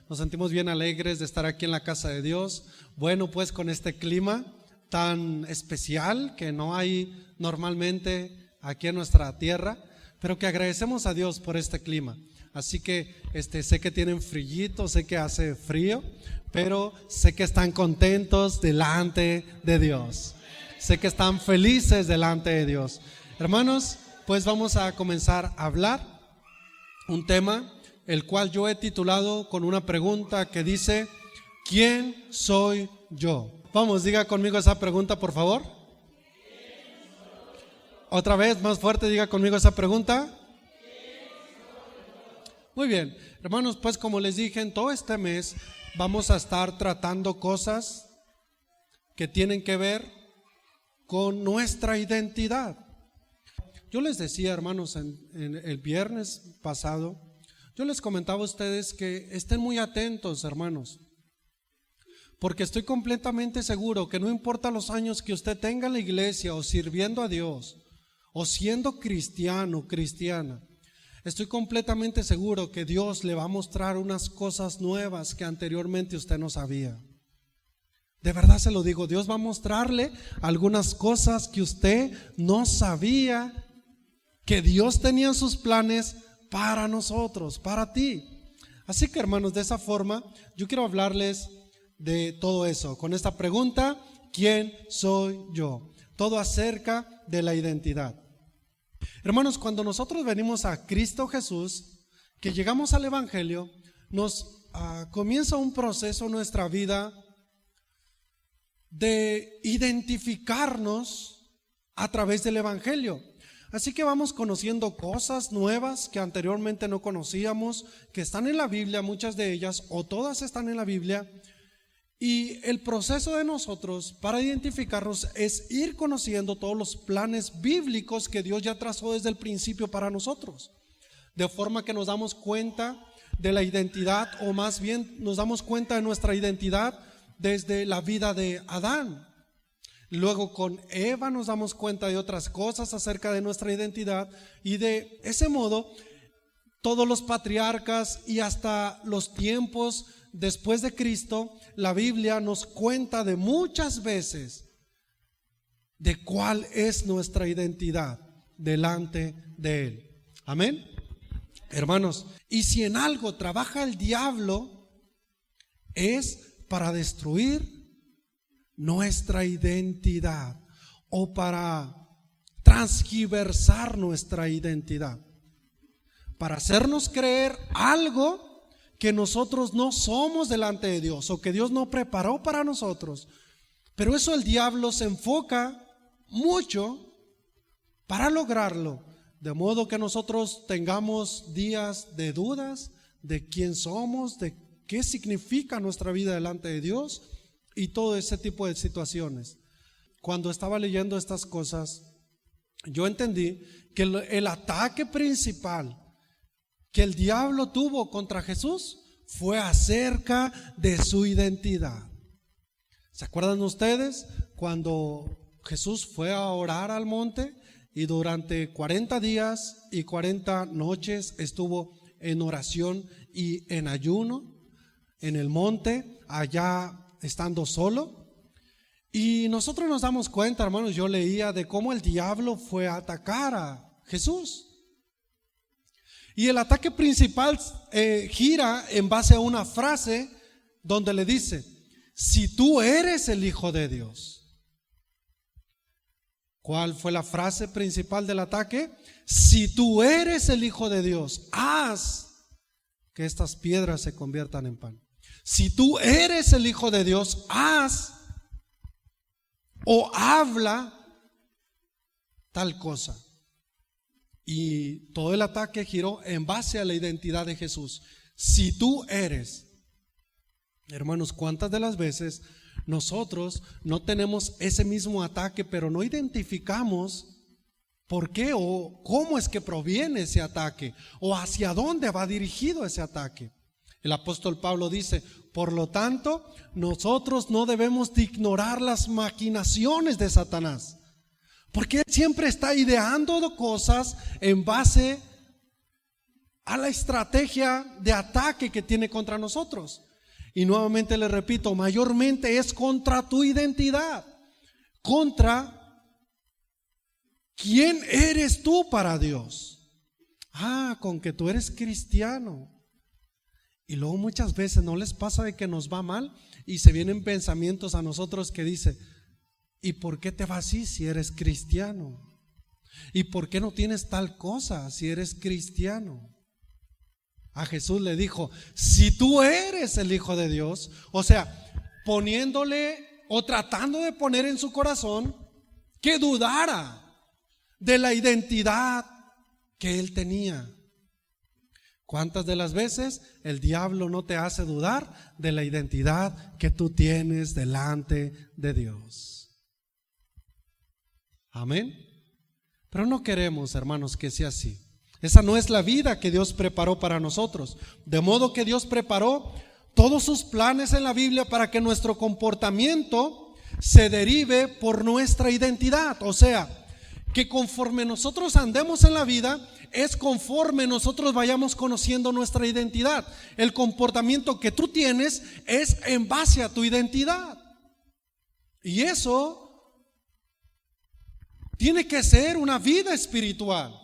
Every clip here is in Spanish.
Nos sentimos bien alegres de estar aquí en la casa de Dios. Bueno, pues con este clima tan especial que no hay normalmente aquí en nuestra tierra, pero que agradecemos a Dios por este clima. Así que sé que tienen frillito, sé que hace frío, pero sé que están contentos delante de Dios. Sé que están felices delante de Dios. Hermanos, pues vamos a comenzar a hablar un tema el cual yo he titulado con una pregunta que dice: ¿quién soy yo? Vamos, diga conmigo esa pregunta, por favor. Otra vez, más fuerte, diga conmigo esa pregunta. Muy bien, hermanos, pues como les dije, en todo este mes vamos a estar tratando cosas que tienen que ver con nuestra identidad. Yo les decía, hermanos, en el viernes pasado, yo les comentaba a ustedes que estén muy atentos, hermanos, porque estoy completamente seguro que no importa los años que usted tenga en la iglesia o sirviendo a Dios o siendo cristiano, cristiana, estoy completamente seguro que Dios le va a mostrar unas cosas nuevas que anteriormente usted no sabía. De verdad se lo digo, Dios va a mostrarle algunas cosas que usted no sabía que Dios tenía en sus planes para nosotros, para ti. Así que, hermanos, de esa forma yo quiero hablarles de todo eso, con esta pregunta: ¿quién soy yo? Todo acerca de la identidad. Hermanos, cuando nosotros venimos a Cristo Jesús, que llegamos al Evangelio, nos comienza un proceso en nuestra vida de identificarnos a través del Evangelio. Así que vamos conociendo cosas nuevas que anteriormente no conocíamos, que están en la Biblia, muchas de ellas o todas están en la Biblia. Y el proceso de nosotros para identificarnos es ir conociendo todos los planes bíblicos que Dios ya trazó desde el principio para nosotros, de forma que nos damos cuenta de la identidad, o más bien nos damos cuenta de nuestra identidad desde la vida de Adán. Luego con Eva nos damos cuenta de otras cosas acerca de nuestra identidad, y de ese modo todos los patriarcas y hasta los tiempos después de Cristo, la Biblia nos cuenta de muchas veces de cuál es nuestra identidad delante de Él. Amén, hermanos. Y si en algo trabaja el diablo, es para destruir nuestra identidad o para transgiversar nuestra identidad, para hacernos creer algo que nosotros no somos delante de Dios o que Dios no preparó para nosotros. Pero eso el diablo se enfoca mucho para lograrlo, de modo que nosotros tengamos días de dudas de quién somos, de qué significa nuestra vida delante de Dios y todo ese tipo de situaciones. Cuando estaba leyendo estas cosas, yo entendí que el ataque principal que el diablo tuvo contra Jesús fue acerca de su identidad. ¿Se acuerdan ustedes cuando Jesús fue a orar al monte y durante 40 días y 40 noches estuvo en oración y en ayuno en el monte, allá estando solo? Y nosotros nos damos cuenta, hermanos, yo leía de cómo el diablo fue a atacar a Jesús. Y el ataque principal gira en base a una frase donde le dice: si tú eres el Hijo de Dios. ¿Cuál fue la frase principal del ataque? Si tú eres el Hijo de Dios, haz que estas piedras se conviertan en pan. Si tú eres el Hijo de Dios, haz o habla tal cosa. Y todo el ataque giró en base a la identidad de Jesús. Si tú eres. Hermanos, ¿cuántas de las veces nosotros no tenemos ese mismo ataque, pero no identificamos por qué o cómo es que proviene ese ataque o hacia dónde va dirigido ese ataque? El apóstol Pablo dice: por lo tanto, nosotros no debemos de ignorar las maquinaciones de Satanás, porque él siempre está ideando cosas en base a la estrategia de ataque que tiene contra nosotros. Y nuevamente le repito, mayormente es contra tu identidad, contra quién eres tú para Dios. Con que tú eres cristiano. Y luego muchas veces no les pasa de que nos va mal y se vienen pensamientos a nosotros que dice: ¿y por qué te va así si eres cristiano? ¿Y por qué no tienes tal cosa si eres cristiano? A Jesús le dijo: si tú eres el Hijo de Dios, o sea, poniéndole o tratando de poner en su corazón que dudara de la identidad que él tenía. ¿Cuántas de las veces el diablo no te hace dudar de la identidad que tú tienes delante de Dios? Amén. Pero no queremos, hermanos, que sea así. Esa no es la vida que Dios preparó para nosotros. De modo que Dios preparó todos sus planes en la Biblia para que nuestro comportamiento se derive por nuestra identidad. O sea, que conforme nosotros andemos en la vida, es conforme nosotros vayamos conociendo nuestra identidad. El comportamiento que tú tienes es en base a tu identidad. Y eso tiene que ser una vida espiritual.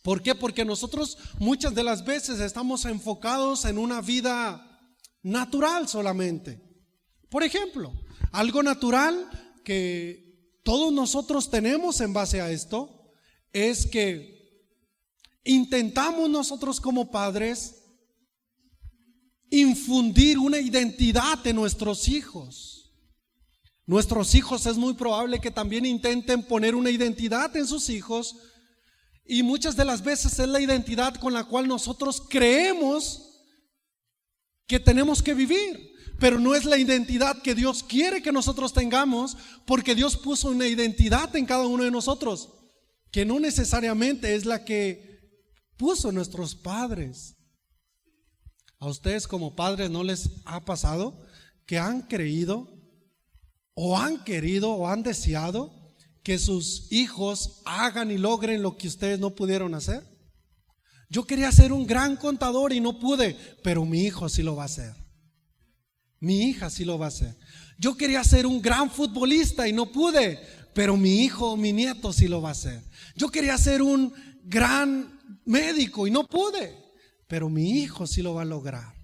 ¿Por qué? Porque nosotros muchas de las veces estamos enfocados en una vida natural solamente. Por ejemplo, algo natural que todos nosotros tenemos en base a esto es que intentamos nosotros como padres infundir una identidad en nuestros hijos. Nuestros hijos es muy probable que también intenten poner una identidad en sus hijos, y muchas de las veces es la identidad con la cual nosotros creemos que tenemos que vivir. Pero no es la identidad que Dios quiere que nosotros tengamos, porque Dios puso una identidad en cada uno de nosotros, que no necesariamente es la que puso nuestros padres. ¿A ustedes como padres no les ha pasado que han creído o han querido o han deseado que sus hijos hagan y logren lo que ustedes no pudieron hacer? Yo quería ser un gran contador y no pude, pero mi hijo sí lo va a hacer. Mi hija sí lo va a hacer. Yo quería ser un gran futbolista y no pude, pero mi hijo o mi nieto sí lo va a hacer. Yo quería ser un gran médico y no pude, pero mi hijo sí lo va a lograr.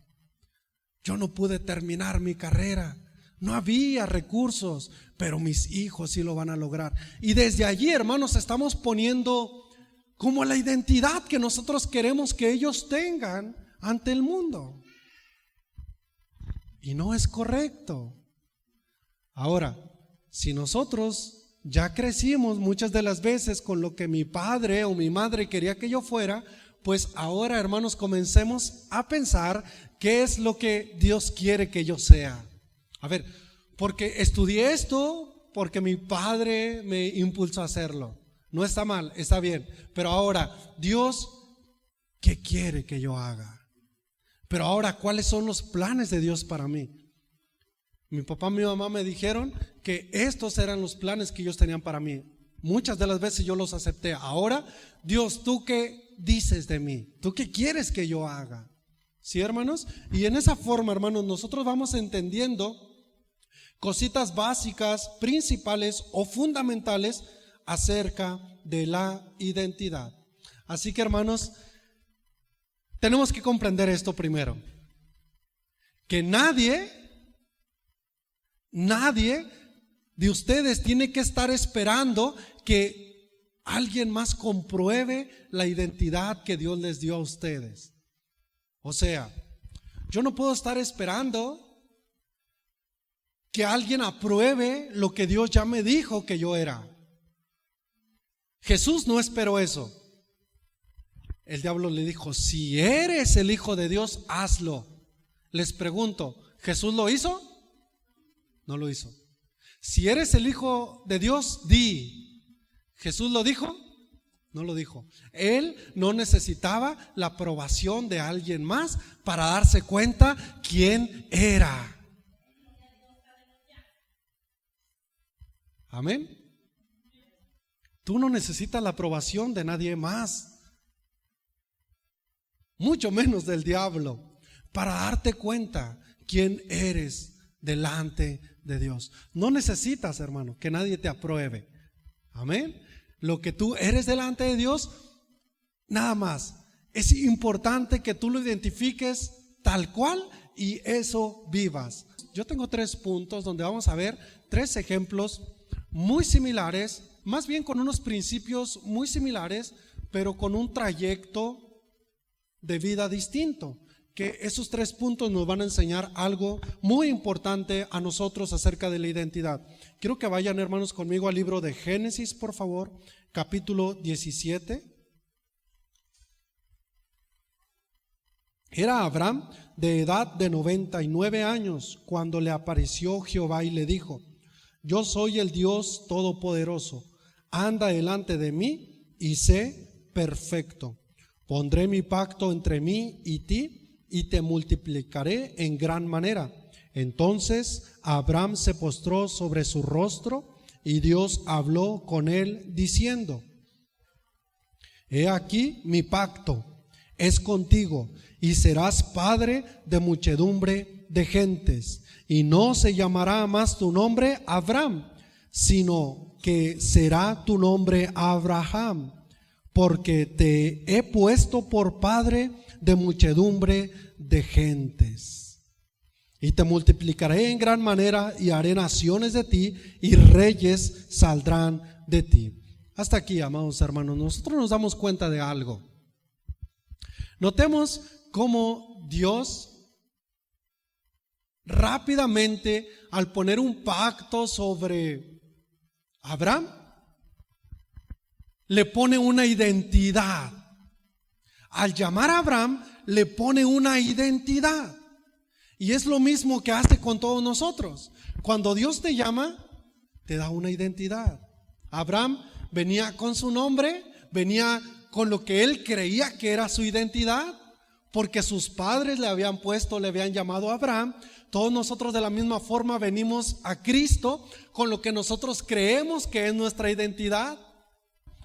Yo no pude terminar mi carrera, no había recursos, pero mis hijos sí lo van a lograr. Y desde allí, hermanos, estamos poniendo como la identidad que nosotros queremos que ellos tengan ante el mundo. Y no es correcto. Ahora, si nosotros ya crecimos muchas de las veces con lo que mi padre o mi madre quería que yo fuera, pues ahora, hermanos, comencemos a pensar qué es lo que Dios quiere que yo sea. A ver, porque estudié esto, porque mi padre me impulsó a hacerlo. No está mal, está bien. Pero ahora, Dios, ¿qué quiere que yo haga? Pero ahora, ¿cuáles son los planes de Dios para mí? Mi papá y mi mamá me dijeron que estos eran los planes que ellos tenían para mí. Muchas de las veces yo los acepté. Ahora, Dios, ¿tú qué dices de mí? ¿Tú qué quieres que yo haga? ¿Sí, hermanos? Y en esa forma, hermanos, nosotros vamos entendiendo cositas básicas, principales o fundamentales acerca de la identidad. Así que, hermanos, tenemos que comprender esto primero, que nadie de ustedes tiene que estar esperando que alguien más compruebe la identidad que Dios les dio a ustedes. O sea, yo no puedo estar esperando que alguien apruebe lo que Dios ya me dijo que yo era. Jesús no esperó eso. El diablo le dijo: si eres el Hijo de Dios, hazlo. Les pregunto, ¿Jesús lo hizo? No lo hizo. Si eres el Hijo de Dios, di. ¿Jesús lo dijo? No lo dijo. Él no necesitaba la aprobación de alguien más para darse cuenta quién era. Amén. Tú no necesitas la aprobación de nadie más. mucho menos del diablo, para darte cuenta quién eres delante de Dios. No necesitas, hermano, que nadie te apruebe. Amén. Lo que tú eres delante de Dios, nada más. Es importante que tú lo identifiques tal cual y eso vivas. Yo tengo 3 puntos donde vamos a ver 3 ejemplos muy similares, más bien con unos principios muy similares, pero con un trayecto de vida distinto. Que esos 3 puntos nos van a enseñar algo muy importante a nosotros acerca de la identidad. Quiero que vayan, hermanos, conmigo al libro de Génesis, por favor, capítulo 17. Era Abraham de edad de 99 años cuando le apareció Jehová y le dijo: yo soy el Dios Todopoderoso, anda delante de mí y sé perfecto. Pondré mi pacto entre mí y ti y te multiplicaré en gran manera. Entonces Abraham se postró sobre su rostro y Dios habló con él diciendo: he aquí mi pacto es contigo y serás padre de muchedumbre de gentes, y no se llamará más tu nombre Abraham, sino que será tu nombre Abraham, porque te he puesto por padre de muchedumbre de gentes. Y te multiplicaré en gran manera y haré naciones de ti y reyes saldrán de ti. Hasta aquí, amados hermanos, nosotros nos damos cuenta de algo. Notemos cómo Dios rápidamente, al poner un pacto sobre Abraham, le pone una identidad. Al llamar a Abraham, le pone una identidad. Y es lo mismo que hace con todos nosotros. Cuando Dios te llama, te da una identidad. Abraham venía con su nombre, venía con lo que él creía que era su identidad, porque sus padres le habían llamado Abraham. Todos nosotros de la misma forma venimos a Cristo con lo que nosotros creemos que es nuestra identidad.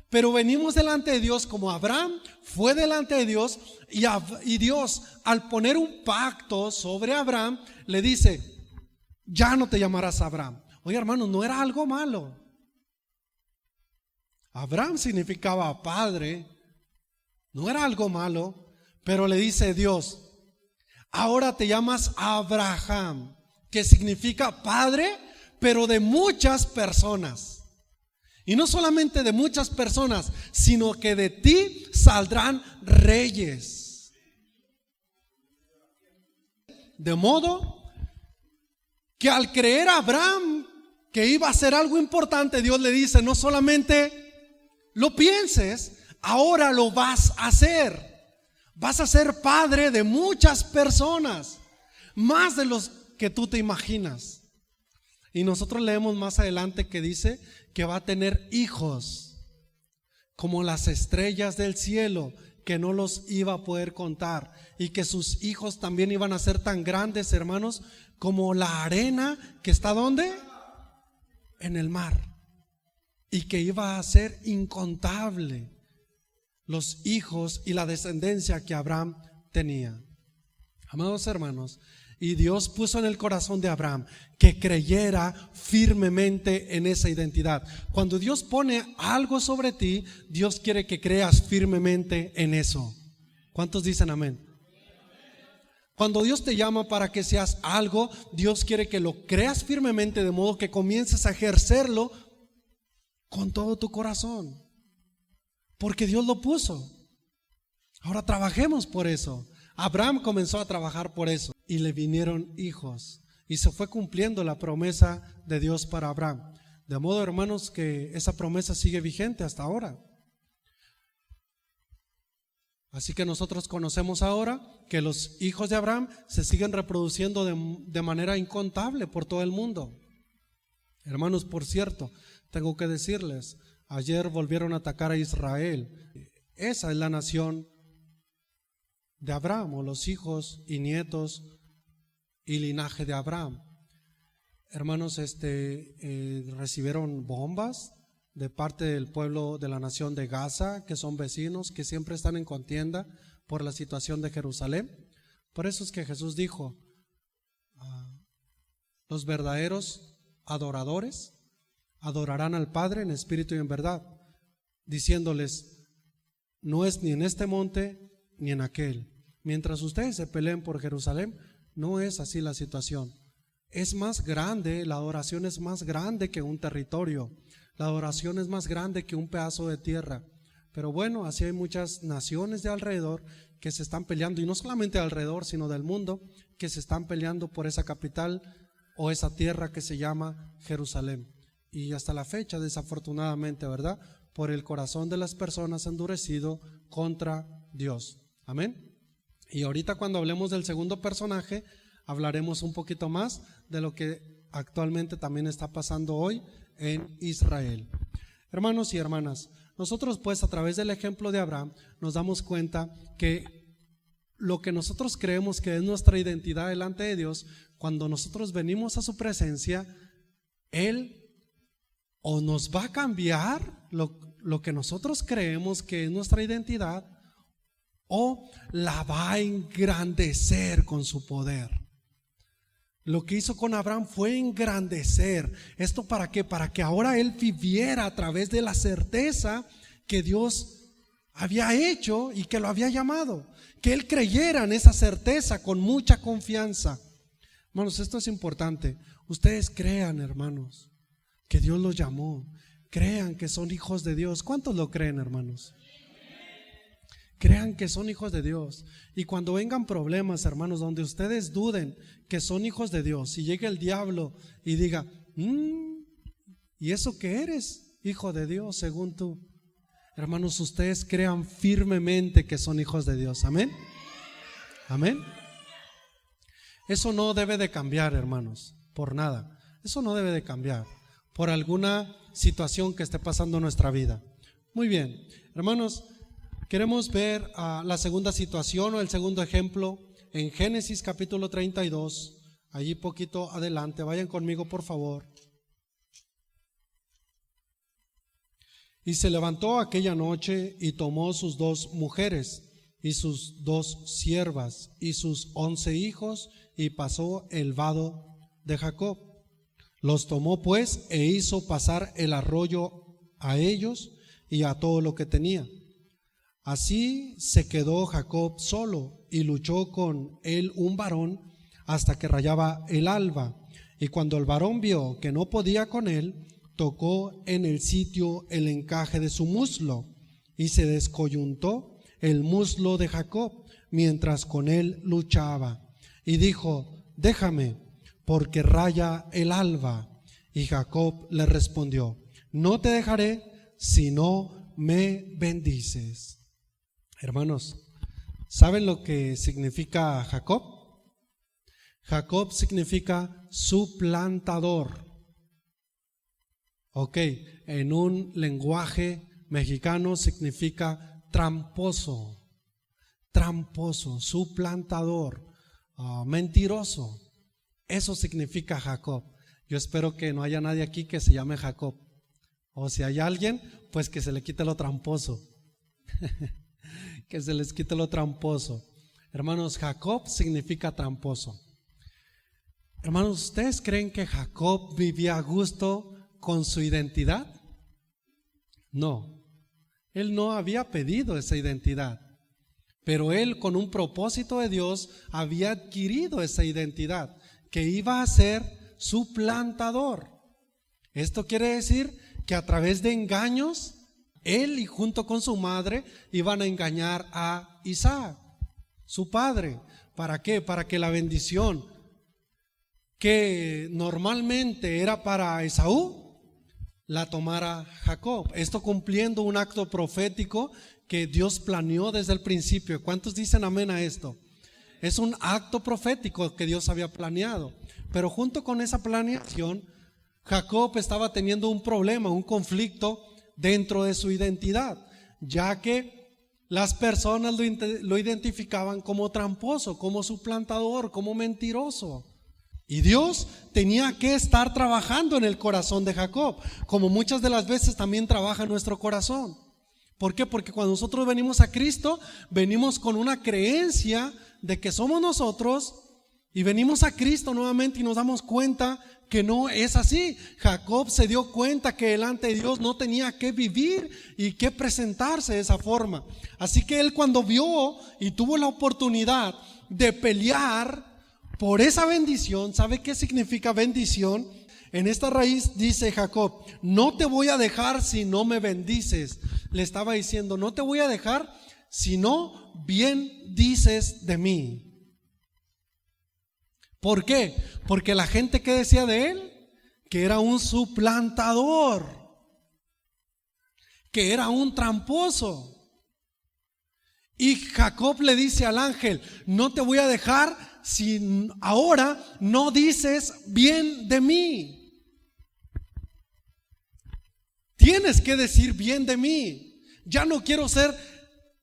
Pero venimos delante de Dios como Abraham fue delante de Dios, y Dios, al poner un pacto sobre Abraham, le dice: ya no te llamarás Abraham. Oye, hermano, no era algo malo. Abraham significaba padre, no era algo malo, pero le dice Dios: ahora te llamas Abraham, que significa padre, pero de muchas personas. Y no solamente de muchas personas, sino que de ti saldrán reyes. De modo que al creer a Abraham que iba a ser algo importante, Dios le dice: no solamente lo pienses, ahora lo vas a hacer. Vas a ser padre de muchas personas, más de los que tú te imaginas. Y nosotros leemos más adelante que dice que va a tener hijos como las estrellas del cielo, que no los iba a poder contar, y que sus hijos también iban a ser tan grandes, hermanos, como la arena que está ¿dónde? En el mar, y que iba a ser incontable los hijos y la descendencia que Abraham tenía. Amados hermanos, y Dios puso en el corazón de Abraham que creyera firmemente en esa identidad. Cuando Dios pone algo sobre ti, Dios quiere que creas firmemente en eso. ¿Cuántos dicen amén? Cuando Dios te llama para que seas algo, Dios quiere que lo creas firmemente, de modo que comiences a ejercerlo con todo tu corazón, porque Dios lo puso. Ahora trabajemos por eso. Abraham comenzó a trabajar por eso y le vinieron hijos, y se fue cumpliendo la promesa de Dios para Abraham. De modo, hermanos, que esa promesa sigue vigente hasta ahora. Así que nosotros conocemos ahora que los hijos de Abraham se siguen reproduciendo de manera incontable por todo el mundo. Hermanos, por cierto, tengo que decirles, ayer volvieron a atacar a Israel. Esa es la nación de Abraham, o los hijos y nietos y linaje de Abraham. Hermanos, recibieron bombas de parte del pueblo de la nación de Gaza, que son vecinos, que siempre están en contienda por la situación de Jerusalén. Por eso es que Jesús dijo, los verdaderos adoradores adorarán al Padre en espíritu y en verdad, diciéndoles, no es ni en este monte ni en aquel. Mientras ustedes se peleen por Jerusalén, no es así la situación. Es más grande, la adoración es más grande que un territorio. La adoración es más grande que un pedazo de tierra. Pero bueno, así hay muchas naciones de alrededor que se están peleando, y no solamente alrededor, sino del mundo, que se están peleando por esa capital o esa tierra que se llama Jerusalén. Y hasta la fecha, desafortunadamente, ¿verdad?, por el corazón de las personas endurecido contra Dios. Amén. Y ahorita cuando hablemos del segundo personaje, hablaremos un poquito más de lo que actualmente también está pasando hoy en Israel. Hermanos y hermanas, nosotros pues a través del ejemplo de Abraham nos damos cuenta que lo que nosotros creemos que es nuestra identidad delante de Dios, cuando nosotros venimos a su presencia, Él o nos va a cambiar lo que nosotros creemos que es nuestra identidad, o la va a engrandecer con su poder. Lo que hizo con Abraham fue engrandecer. ¿Esto para qué? Para que ahora él viviera a través de la certeza que Dios había hecho y que lo había llamado. Que él creyera en esa certeza con mucha confianza. Hermanos, esto es importante. Ustedes crean, hermanos, que Dios los llamó. Crean que son hijos de Dios. ¿Cuántos lo creen, hermanos? Crean que son hijos de Dios. Y cuando vengan problemas, hermanos, donde ustedes duden que son hijos de Dios, y llegue el diablo y diga, ¿y eso que eres? Hijo de Dios, según tú. Hermanos, ustedes crean firmemente que son hijos de Dios. Amén. Amén. Eso no debe de cambiar, hermanos, por nada. Eso no debe de cambiar por alguna situación que esté pasando en nuestra vida. Muy bien, hermanos, queremos ver la segunda situación o el segundo ejemplo en Génesis capítulo 32, allí poquito adelante. Vayan conmigo, por favor. Y se levantó aquella noche y tomó sus 2 mujeres y sus 2 siervas y sus 11 hijos y pasó el vado de Jacob. Los tomó pues e hizo pasar el arroyo a ellos y a todo lo que tenía. Así se quedó Jacob solo y luchó con él un varón hasta que rayaba el alba. Y cuando el varón vio que no podía con él, tocó en el sitio el encaje de su muslo y se descoyuntó el muslo de Jacob mientras con él luchaba. Y dijo, déjame, porque raya el alba. Y Jacob le respondió, no te dejaré si no me bendices. Hermanos, ¿saben lo que significa Jacob? Jacob significa suplantador. Ok, en un lenguaje mexicano significa tramposo, suplantador, mentiroso. Eso significa Jacob. Yo espero que no haya nadie aquí que se llame Jacob. O si hay alguien, pues que se le quite lo tramposo. Que se les quite lo tramposo. Hermanos, Jacob significa tramposo. Hermanos, ¿ustedes creen que Jacob vivía a gusto con su identidad? No, él no había pedido esa identidad, pero él con un propósito de Dios había adquirido esa identidad, que iba a ser suplantador. Esto quiere decir que a través de engaños, él y junto con su madre iban a engañar a Isaac, su padre. ¿Para qué? Para que la bendición que normalmente era para Esaú la tomara Jacob. Esto cumpliendo un acto profético que Dios planeó desde el principio. ¿Cuántos dicen amén a esto? Es un acto profético que Dios había planeado. Pero junto con esa planeación, Jacob estaba teniendo un problema, un conflicto dentro de su identidad, ya que las personas lo identificaban como tramposo, como suplantador, como mentiroso. Y Dios tenía que estar trabajando en el corazón de Jacob, como muchas de las veces también trabaja en nuestro corazón. ¿Por qué? Porque cuando nosotros venimos a Cristo, venimos con una creencia de que somos nosotros, y venimos a Cristo nuevamente y nos damos cuenta que no es así. Jacob se dio cuenta que delante de Dios no tenía que vivir y que presentarse de esa forma. Así que él, cuando vio y tuvo la oportunidad de pelear por esa bendición, ¿sabe qué significa bendición? En esta raíz dice Jacob: no te voy a dejar si no me bendices. Le estaba diciendo: no te voy a dejar si no bien dices de mí. ¿Por qué? Porque la gente, ¿qué decía de él? Que era un suplantador, que era un tramposo. Y Jacob le dice al ángel: no te voy a dejar si ahora no dices bien de mí. Tienes que decir bien de mí. Ya no quiero ser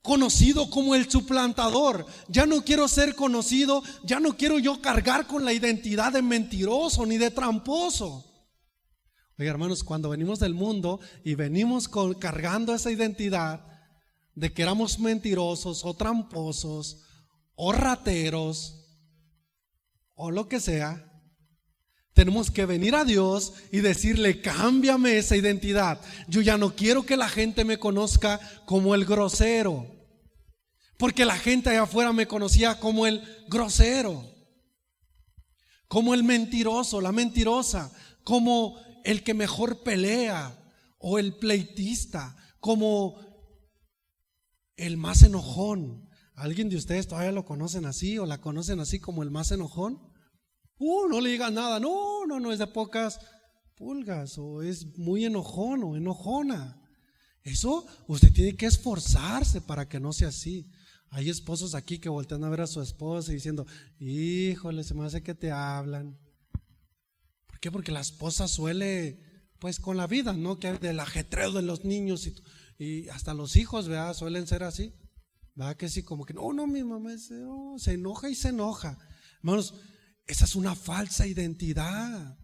conocido como el suplantador. Ya no quiero ser conocido, ya no quiero yo cargar con la identidad de mentiroso ni de tramposo. Oiga, hermanos, cuando venimos del mundo y venimos cargando esa identidad de que éramos mentirosos o tramposos o rateros o lo que sea, tenemos que venir a Dios y decirle: cámbiame esa identidad. Yo ya no quiero que la gente me conozca como el grosero, porque la gente allá afuera me conocía como el grosero, como el mentiroso, la mentirosa, como el que mejor pelea o el pleitista, como el más enojón. ¿Alguien de ustedes todavía lo conocen así o la conocen así, como el más enojón? No le digas nada, no es de pocas pulgas, o es muy enojón o enojona. Eso usted tiene que esforzarse para que no sea así. Hay esposos aquí que voltean a ver a su esposa y diciendo: híjole, se me hace que te hablan. ¿Por qué? Porque la esposa suele, pues con la vida, ¿no? Que del ajetreo de los niños y hasta los hijos, ¿verdad? Suelen ser así, ¿verdad? Que sí, como que no, mi mamá se enoja y se enoja. Hermanos, esa es una falsa identidad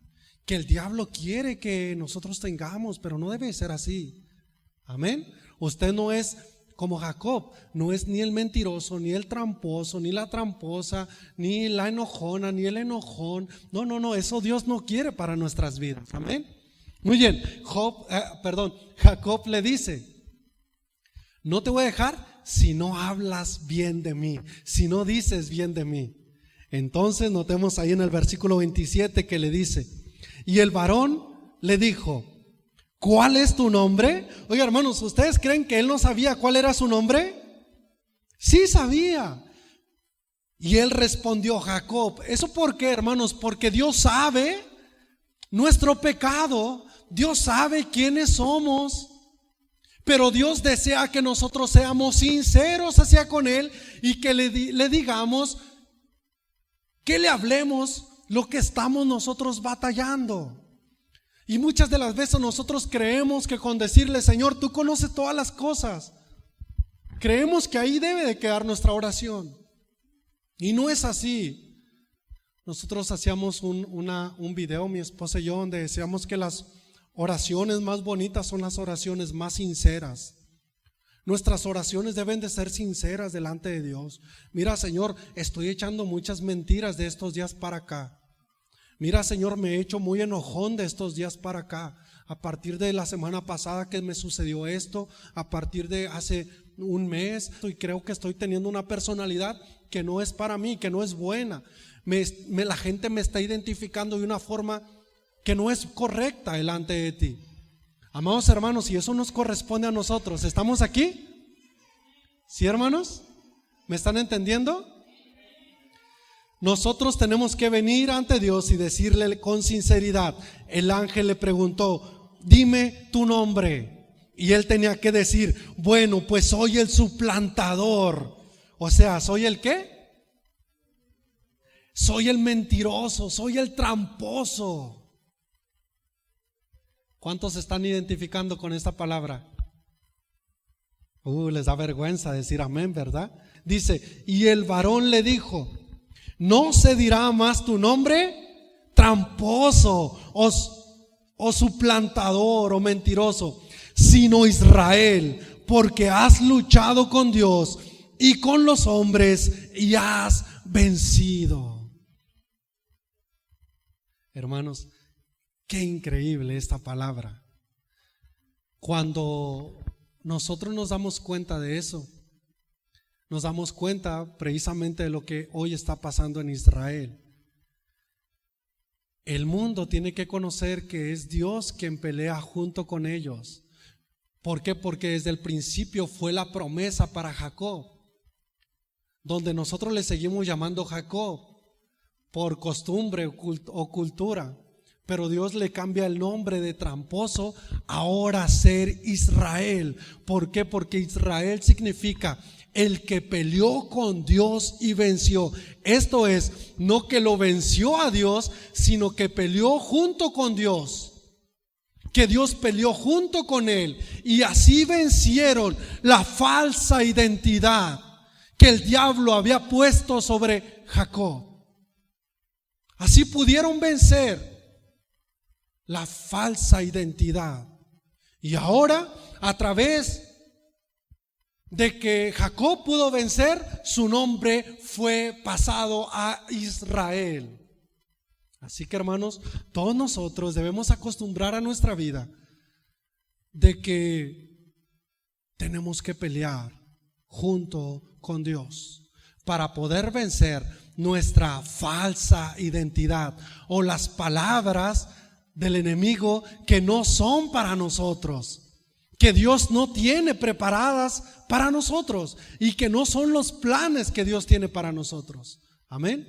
que el diablo quiere que nosotros tengamos, pero no debe ser así. Amén. Usted no es como Jacob, no es ni el mentiroso, ni el tramposo, ni la tramposa, ni la enojona, ni el enojón. No, eso Dios no quiere para nuestras vidas. Amén. Muy bien. Jacob le dice: no te voy a dejar si no hablas bien de mí, si no dices bien de mí. Entonces notemos ahí en el versículo 27 que le dice: y el varón le dijo: ¿cuál es tu nombre? Oiga, hermanos, ¿ustedes creen que él no sabía cuál era su nombre? Sí sabía. Y él respondió: Jacob. ¿Eso por qué, hermanos? Porque Dios sabe nuestro pecado, Dios sabe quiénes somos, pero Dios desea que nosotros seamos sinceros hacia con él y que le digamos, que le hablemos lo que estamos nosotros batallando. Y muchas de las veces nosotros creemos que con decirle: Señor, tú conoces todas las cosas, creemos que ahí debe de quedar nuestra oración. Y no es así. Nosotros hacíamos un video, mi esposa y yo, donde decíamos que las oraciones más bonitas son las oraciones más sinceras. Nuestras oraciones deben de ser sinceras delante de Dios. Mira, Señor, estoy echando muchas mentiras de estos días para acá. Mira, Señor, me he hecho muy enojón de estos días para acá. A partir de la semana pasada que me sucedió esto, a partir de hace un mes, y creo que estoy teniendo una personalidad que no es para mí, que no es buena. La gente me está identificando de una forma que no es correcta delante de ti. Amados hermanos, y eso nos corresponde a nosotros. ¿Estamos aquí? ¿Sí, hermanos? ¿Me están entendiendo? Nosotros tenemos que venir ante Dios y decirle con sinceridad. El ángel le preguntó: dime tu nombre. Y él tenía que decir: bueno, pues soy el suplantador. O sea, ¿soy el qué? Soy el mentiroso, soy el tramposo. ¿Cuántos se están identificando con esta palabra? Les da vergüenza decir amén, ¿verdad? Dice: y el varón le dijo: no se dirá más tu nombre tramposo o suplantador o mentiroso, sino Israel, porque has luchado con Dios y con los hombres y has vencido. Hermanos, qué increíble esta palabra. Cuando nosotros nos damos cuenta de eso, nos damos cuenta precisamente de lo que hoy está pasando en Israel. El mundo tiene que conocer que es Dios quien pelea junto con ellos. ¿Por qué? Porque desde el principio fue la promesa para Jacob, donde nosotros le seguimos llamando Jacob por costumbre o cultura, pero Dios le cambia el nombre de tramposo ahora a ser Israel. ¿Por qué? Porque Israel significa el que peleó con Dios y venció. Esto es, no que lo venció a Dios, sino que peleó junto con Dios. Que Dios peleó junto con él y así vencieron la falsa identidad que el diablo había puesto sobre Jacob. Así pudieron vencer la falsa identidad. Y ahora, a través de que Jacob pudo vencer, su nombre fue pasado a Israel. Así que, hermanos, todos nosotros debemos acostumbrar a nuestra vida de que tenemos que pelear junto con Dios para poder vencer nuestra falsa identidad o las palabras del enemigo que no son para nosotros, que Dios no tiene preparadas para nosotros y que no son los planes que Dios tiene para nosotros. Amén.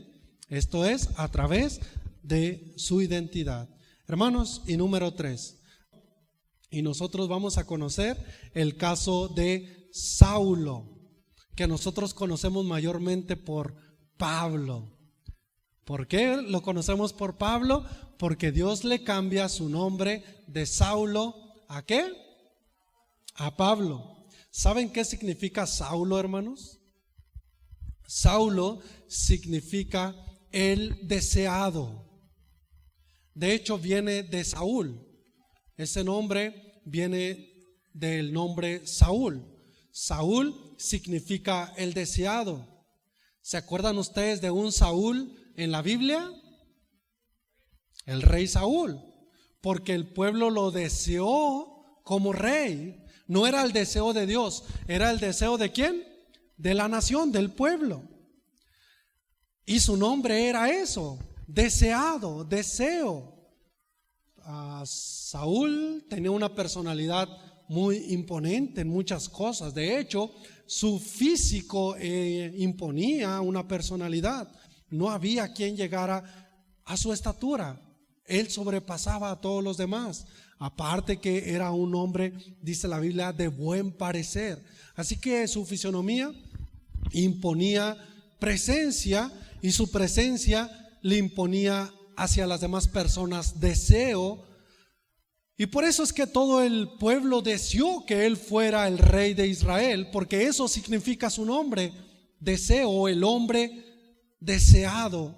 Esto es a través de su identidad. Hermanos, y número 3, y nosotros vamos a conocer el caso de Saulo, que nosotros conocemos mayormente por Pablo. ¿Por qué lo conocemos por Pablo? Porque Dios le cambia su nombre de Saulo ¿a qué? A Pablo. ¿Saben qué significa Saulo, hermanos? Saulo significa el deseado. De hecho, viene de Saúl. Ese nombre viene del nombre Saúl. Saúl significa el deseado. ¿Se acuerdan ustedes de un Saúl en la Biblia? El rey Saúl, porque el pueblo lo deseó como rey. No era el deseo de Dios, era el deseo ¿de quién? De la nación, del pueblo. Y su nombre era eso, deseado, deseo. Saúl tenía una personalidad muy imponente en muchas cosas. De hecho, su físico imponía una personalidad. No había quien llegara a su estatura. Él sobrepasaba a todos los demás. Aparte que era un hombre, dice la Biblia, de buen parecer. Así que su fisonomía imponía presencia y su presencia le imponía hacia las demás personas deseo. Y por eso es que todo el pueblo deseó que él fuera el rey de Israel, porque eso significa su nombre, deseo, el hombre deseado.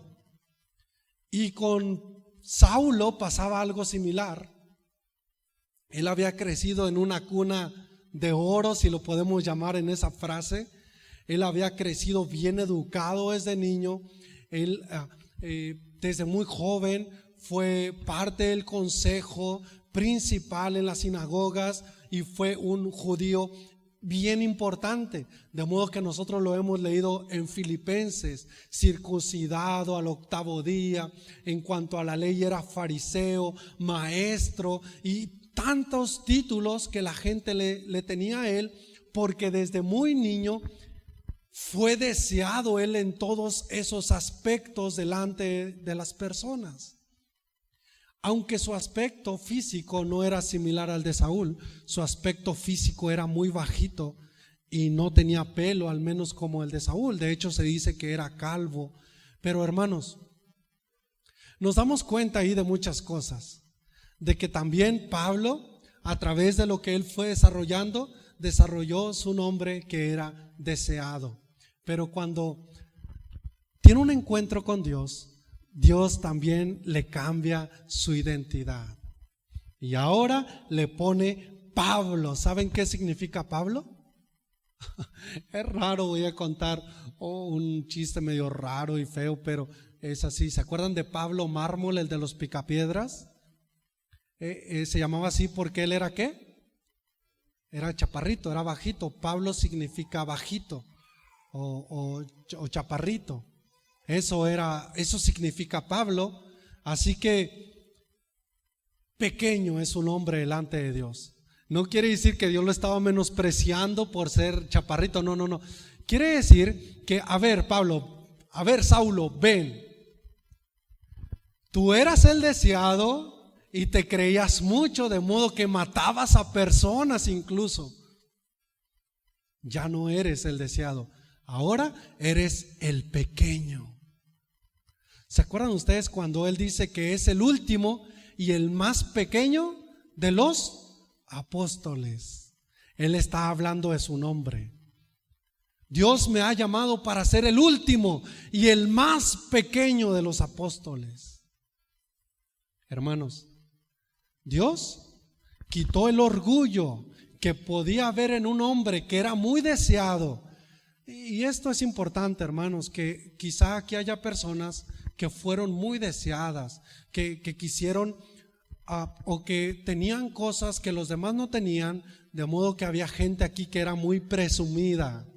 Y con Saulo pasaba algo similar. Él había crecido en una cuna de oro, si lo podemos llamar en esa frase. Él había crecido bien educado desde niño. Él desde muy joven fue parte del consejo principal en las sinagogas y fue un judío bien importante, de modo que nosotros lo hemos leído en Filipenses, circuncidado al 8º día, en cuanto a la ley era fariseo, maestro y tantos títulos que la gente le tenía a él, porque desde muy niño fue deseado él en todos esos aspectos delante de las personas. Aunque su aspecto físico no era similar al de Saúl, su aspecto físico era muy bajito y no tenía pelo, al menos como el de Saúl. De hecho, se dice que era calvo. Pero hermanos, nos damos cuenta ahí de muchas cosas. De que también Pablo, a través de lo que él fue desarrollando, desarrolló su nombre que era deseado. Pero cuando tiene un encuentro con Dios, Dios también le cambia su identidad y ahora le pone Pablo. ¿Saben qué significa Pablo? Es raro, voy a contar un chiste medio raro y feo, pero es así. ¿Se acuerdan de Pablo Mármol, el de los picapiedras? Se llamaba así porque él era ¿qué? Era chaparrito, era bajito. Pablo significa bajito o chaparrito. Eso significa Pablo. Así que pequeño es un hombre delante de Dios. No quiere decir que Dios lo estaba menospreciando por ser chaparrito, no. Quiere decir que, a ver, Pablo, a ver, Saulo, ven. Tú eras el deseado y te creías mucho, de modo que matabas a personas incluso. Ya no eres el deseado, ahora eres el pequeño. ¿Se acuerdan ustedes cuando él dice que es el último y el más pequeño de los apóstoles? Él está hablando de su nombre. Dios me ha llamado para ser el último y el más pequeño de los apóstoles. Hermanos, Dios quitó el orgullo que podía haber en un hombre que era muy deseado. Y esto es importante, hermanos, que quizá aquí haya personas que fueron muy deseadas, que quisieron o que tenían cosas que los demás no tenían, de modo que había gente aquí que era muy presumida,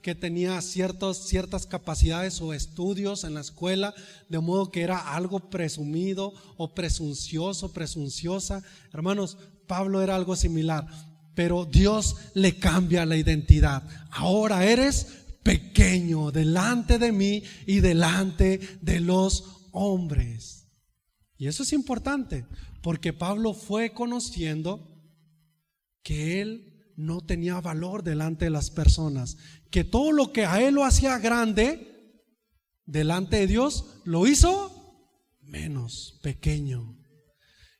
que tenía ciertas capacidades o estudios en la escuela, de modo que era algo presumido o presuncioso, presunciosa. Hermanos, Pablo era algo similar, pero Dios le cambia la identidad. Ahora eres pequeño delante de mí y delante de los hombres. Y eso es importante, porque Pablo fue conociendo que él no tenía valor delante de las personas, que todo lo que a él lo hacía grande delante de Dios lo hizo menos, pequeño.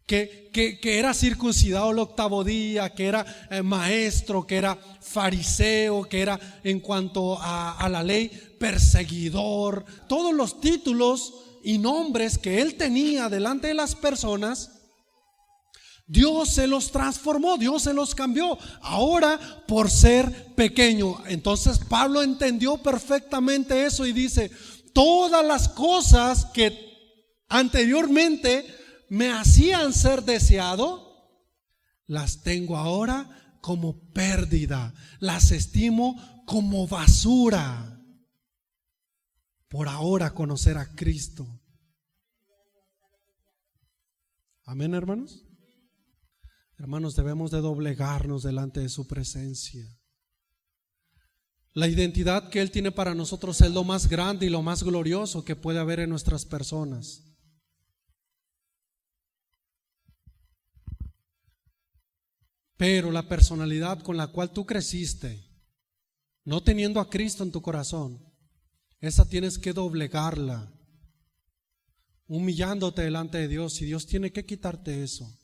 Que era circuncidado el 8º día, que era maestro, que era fariseo, que era en cuanto a la ley perseguidor. Todos los títulos y nombres que él tenía delante de las personas, Dios se los transformó, Dios se los cambió. Ahora por ser pequeño. Entonces Pablo entendió perfectamente eso y dice: todas las cosas que anteriormente me hacían ser deseado, las tengo ahora como pérdida, las estimo como basura, por ahora conocer a Cristo. Amén, hermanos. Hermanos, debemos de doblegarnos delante de su presencia. La identidad que Él tiene para nosotros es lo más grande y lo más glorioso que puede haber en nuestras personas. Pero la personalidad con la cual tú creciste, no teniendo a Cristo en tu corazón, esa tienes que doblegarla, humillándote delante de Dios, y Dios tiene que quitarte eso.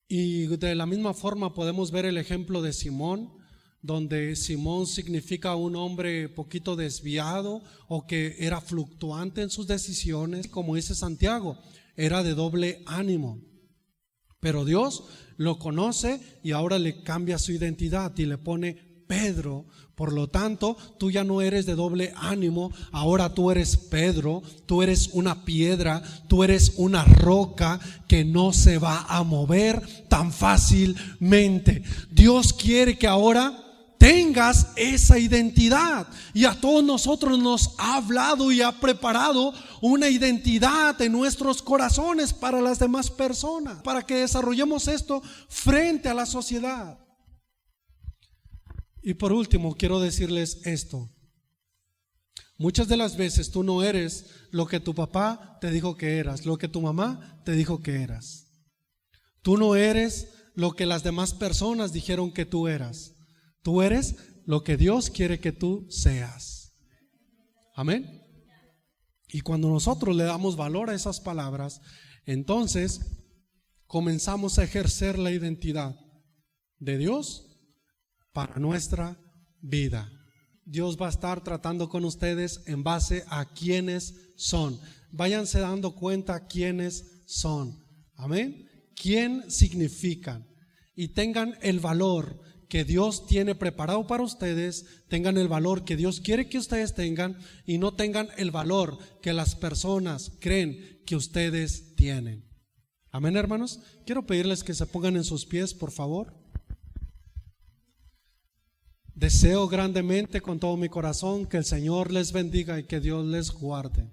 Y de la misma forma podemos ver el ejemplo de Simón, donde Simón significa un hombre poquito desviado o que era fluctuante en sus decisiones. Como dice Santiago, era de doble ánimo. Pero Dios lo conoce y ahora le cambia su identidad y le pone Pedro. Por lo tanto, tú ya no eres de doble ánimo, ahora tú eres Pedro, tú eres una piedra, tú eres una roca que no se va a mover tan fácilmente. Dios quiere que ahora tengas esa identidad, y a todos nosotros nos ha hablado y ha preparado una identidad en nuestros corazones para las demás personas, para que desarrollemos esto frente a la sociedad. Y por último, quiero decirles esto: muchas de las veces tú no eres lo que tu papá te dijo que eras, lo que tu mamá te dijo que eras. Tú no eres lo que las demás personas dijeron que tú eras. Tú eres lo que Dios quiere que tú seas. Amén. Y cuando nosotros le damos valor a esas palabras, entonces comenzamos a ejercer la identidad de Dios para nuestra vida. Dios va a estar tratando con ustedes en base a quiénes son. Váyanse dando cuenta quiénes son. Amén. quién significan y tengan el valor que Dios tiene preparado para ustedes, tengan el valor que Dios quiere que ustedes tengan y no tengan el valor que las personas creen que ustedes tienen. Amén, hermanos. Quiero pedirles que se pongan en sus pies, por favor. Deseo grandemente con todo mi corazón que el Señor les bendiga y que Dios les guarde.